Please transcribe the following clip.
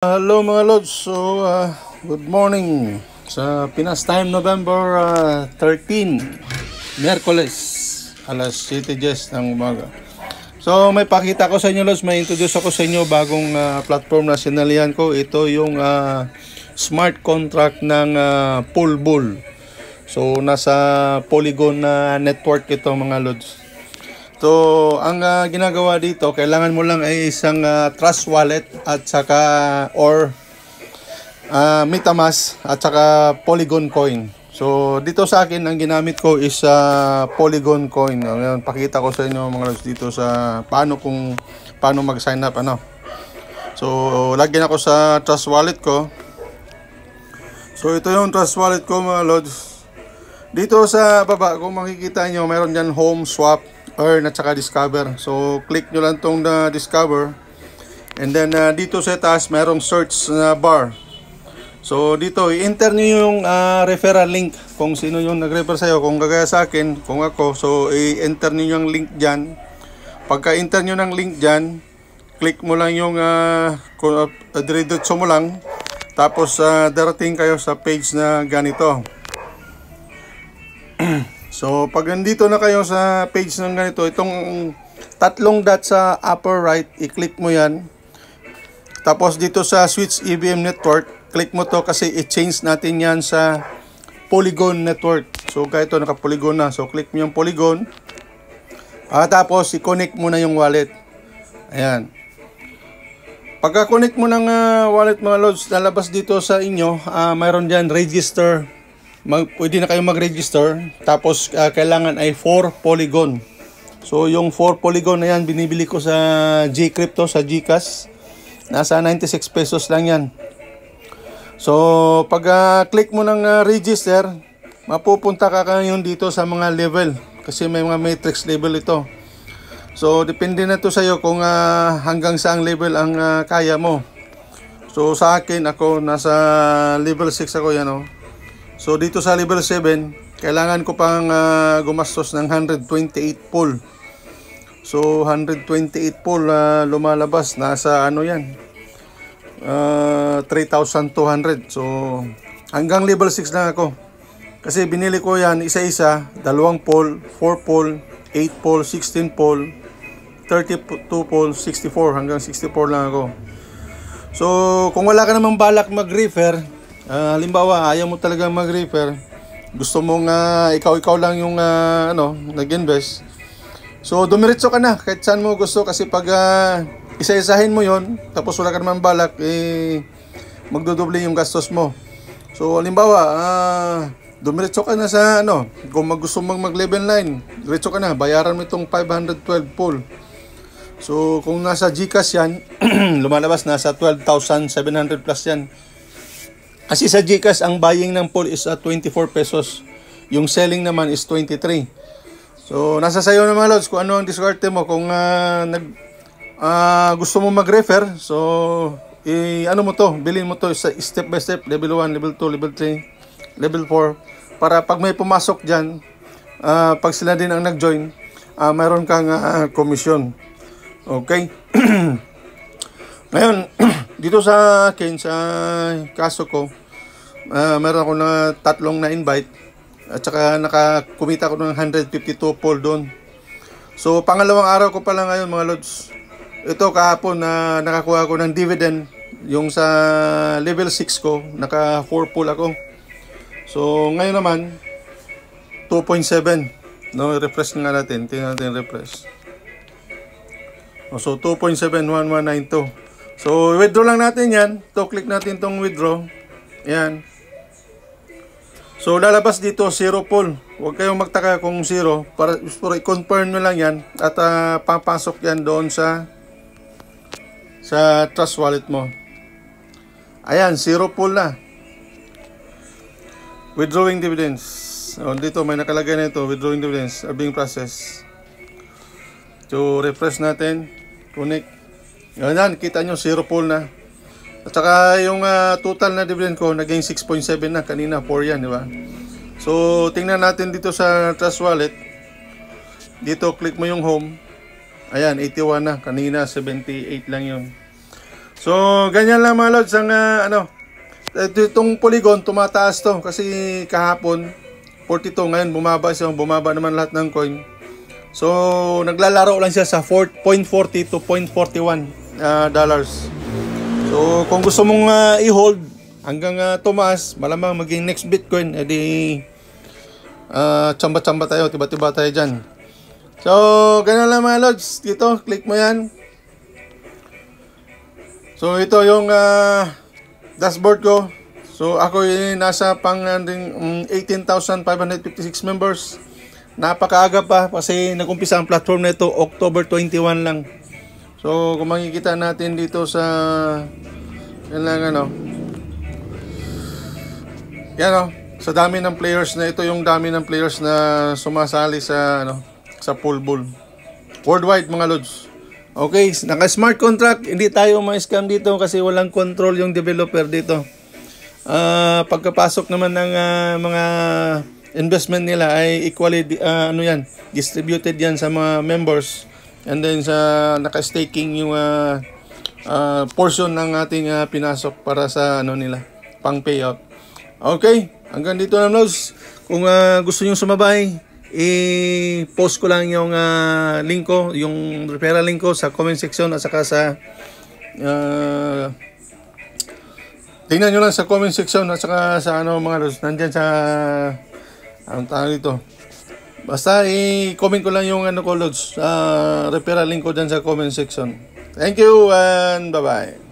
Hello mga Lods, good morning sa Pinas time, November 13, Miyerkules, alas 7:10 ng umaga. So may pakita ko sa inyo Lods, may introduce ako sa inyo bagong platform na sinalihan ko. Ito yung smart contract ng Poolbull. So nasa Polygon network ito mga Lods. So, ang ginagawa dito, kailangan mo lang ay isang Trust Wallet at saka MetaMask at saka Polygon Coin. So, dito sa akin, ang ginamit ko is Polygon Coin. Ngayon, pakita ko sa inyo mga lods dito sa paano mag-sign up. So, lagyan ako sa Trust Wallet ko. So, ito yung Trust Wallet ko mga lods. Dito sa baba, kung makikita nyo, mayroon dyan Home, Swap, Earn at saka Discover. So click nyo lang tong Discover, and then dito sa taas mayroong search na bar. So dito i-enter nyo yung referral link kung sino yung nag-refer sa'yo. Kung gagaya sa akin, kung ako, so i-enter nyo yung link dyan. Pagka enter nyo ng link dyan, click mo lang yung diretso mo lang, tapos darating kayo sa page na ganito. So, pag nandito na kayo sa page ng ganito, itong tatlong dot sa upper right, i-click mo yan. Tapos dito sa Switch EVM Network, click mo to kasi i-change natin yan sa Polygon Network. So, kaya ito naka-Polygon na. So, click mo yung Polygon. Tapos, i-connect mo na yung wallet. Ayan. Pagka-connect mo ng wallet mga lods, lalabas dito sa inyo, mayroon dyan register. Pwede na kayo mag-register. Tapos kailangan ay 4 polygon. So yung 4 polygon na yan, binibili ko sa Gcrypto, sa Gcash. Nasa 96 pesos lang yan. So pag click mo ng register, mapupunta ka ngayon dito sa mga level. Kasi may mga matrix level ito. So depende na to sa iyo kung hanggang saang level ang kaya mo. So sa akin, ako nasa level 6 ako yan. So dito sa level 7, kailangan ko pang gumastos ng 128 pool. So 128 pool lumalabas, nasa ano yan, 3,200. So hanggang level 6 lang ako. Kasi binili ko yan isa-isa, 2 pool, 4 pool, 8 pool, 16 pool, 32 pool, 64, hanggang 64 lang ako. So kung wala ka namang balak mag-refer, halimbawa ayaw mo talaga mag-refer, gusto mong ikaw lang yung nag-invest, so dumiretso ka na kahit saan mo gusto. Kasi pag isa-isahin mo yon, tapos wala ka naman balak, magdodoble yung gastos mo. So halimbawa dumiretso ka na sa kung gusto mong mag-level 9, diretso ka na, bayaran mo itong 512 pool. So kung nasa Gcash yan, lumalabas nasa 12,700 plus yan. Kasi sa Gcash, ang buying ng pool is 24 pesos. Yung selling naman is 23. So, nasa sayo na mga lods kung ano ang diskarte mo. Kung gusto mo mag-refer, so, bilhin mo to step by step. Level 1, level 2, level 3, level 4. Para pag may pumasok dyan, pag sila din ang nag-join, mayroon kang komisyon. Okay? Ngayon, dito sa akin, sa kaso ko, meron ako na 3 na-invite at saka nakakumita ko ng 152 pool doon. So, pangalawang araw ko pa lang ngayon mga lods. Ito kahapon na nakakuha ko ng dividend. Yung sa level 6 ko, naka 4 pool ako. So, ngayon naman, 2.7. Refresh nga natin. Tingnan natin refresh. So, 2.71192. So, withdraw lang natin yan. Click natin tong withdraw. Yan. So, lalabas dito 0 pool. Huwag kayong magtaka kung 0. Para i-confirm nyo lang yan. At papasok yan doon sa Trust Wallet mo. Ayan, 0 pool na. Withdrawing dividends. So, dito may nakalagay na ito. Withdrawing dividends are being processed. So, refresh natin. Connect. Yan, kita nyo 0 pool na. At saka yung total na dividend ko naging 6.7 na, kanina 4 yan, di ba? So tingnan natin dito sa Trust Wallet. Dito click mo yung home. Ayan, 81 na, kanina 78 lang yun. So, ganyan lang mga lods ang itong Polygon tumataas to kasi kahapon 42, ngayon bumaba siya, bumaba naman lahat ng coin. So, naglalaro lang siya sa 0.40 to 0.41 dollars. So, kung gusto mong i-hold hanggang tumaas, malamang maging next Bitcoin, edi tsamba-tsamba tayo, tiba-tiba tayo dyan. So, ganyan lang mga lods. Dito, click mo yan. So, ito yung dashboard ko. So, ako nasa pang 18,556 members. Napakaaga pa kasi nag-umpisa ang platform na ito October 21 lang. So, kung makikita natin dito sa yan lang yan sa dami ng players na ito, yung dami ng players na sumasali sa sa pool bull. Worldwide mga lods. Okay, naka-smart contract, hindi tayo ma-scam dito kasi walang control yung developer dito. Pagkapasok naman ng mga investment nila ay equally distributed yan sa mga members, and then sa naka-staking yung portion ng ating pinasok para sa nila pang payout. Okay, hanggang dito na lods. Kung gusto niyo sumabay, i-post ko lang yung link ko, yung referral link ko sa comment section at saka sa tingnan nyo lang sa comment section at saka sa mga lods, nandyan sa anong tawag dito. Basta i-comment ko lang yung ko lods, referral link ko dyan sa comment section. Thank you and bye bye.